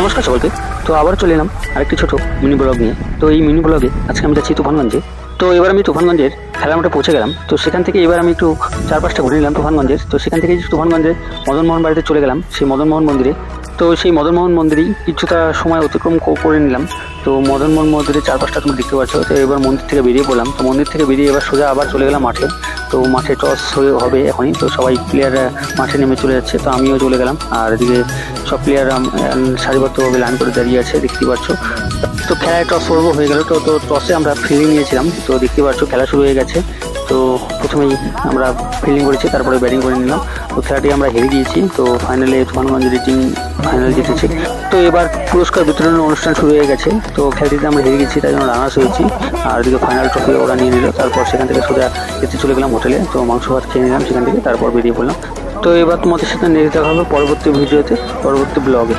নমস্কার সকলকে। তো আবার চলে এলাম আরেকটি ছোট মিনি ব্লগ নিয়ে। তো এই মিনি ব্লগে আজকে আমি যাচ্ছি তুফানগঞ্জে। তো এবার আমি তুফানগঞ্জের খেলার মাঠে পৌঁছে গেলাম। তো সেখান থেকে এবার আমি একটু চারপাশটা ঘুরে নিলাম তুফানগঞ্জের। তো সেখান থেকে তুফানগঞ্জের মদনমোহন বাড়িতে চলে গেলাম, সেই মদনমোহন মন্দিরে। তো সেই মদনমোহন মন্দিরেই কিছুটা সময় অতিক্রম করে নিলাম। তো মদনমোহন মন্দিরের চারপাশটা তুমি দেখতে পাচ্ছ। তো এবার মন্দির থেকে বেরিয়ে পড়লাম। তো মন্দির থেকে বেরিয়ে এবার সোজা আবার চলে গেলাম মাঠে। তো মাঠে টস হবে এখনই। তো সবাই প্লেয়াররা মাঠে নেমে চলে যাচ্ছে, তো আমিও চলে গেলাম। আর এদিকে সব প্লেয়াররা সারিবদ্ধভাবে লাইন করে দাঁড়িয়ে আছে, দেখতে পাচ্ছ। তো খেলায় টস পর্ব হয়ে গেল। তো টসে আমরা ফিল্ডিং নিয়েছিলাম। তো দেখতে পাচ্ছ খেলা শুরু হয়ে গেছে। তো প্রথমেই আমরা ফিল্ডিং করেছি, তারপরে ব্যাটিং করে নিলাম। তো খেলাটি আমরা হেরে গিয়েছি। তো ফাইনালে তুফানগঞ্জের টিম ফাইনাল জিতেছে। তো এবার পুরস্কার বিতরণের অনুষ্ঠান শুরু হয়ে গেছে। তো খেলাটিতে আমরা হেরে গেছি, তাই জন্য রানার্স হয়েছি। আর এদিকে ফাইনাল ট্রফি ওরা নিয়ে নিল। তারপর সেখান থেকে সোজা যেতে চলে গেলাম হোটেলে। তো মাংস ভাত খেয়ে নিলাম সেখান থেকে, তারপর বেরিয়ে পড়লাম। তো এবার তোমাদের সাথে নিয়ে যেতে হবে পরবর্তী ভিডিওতে, পরবর্তী ব্লগে।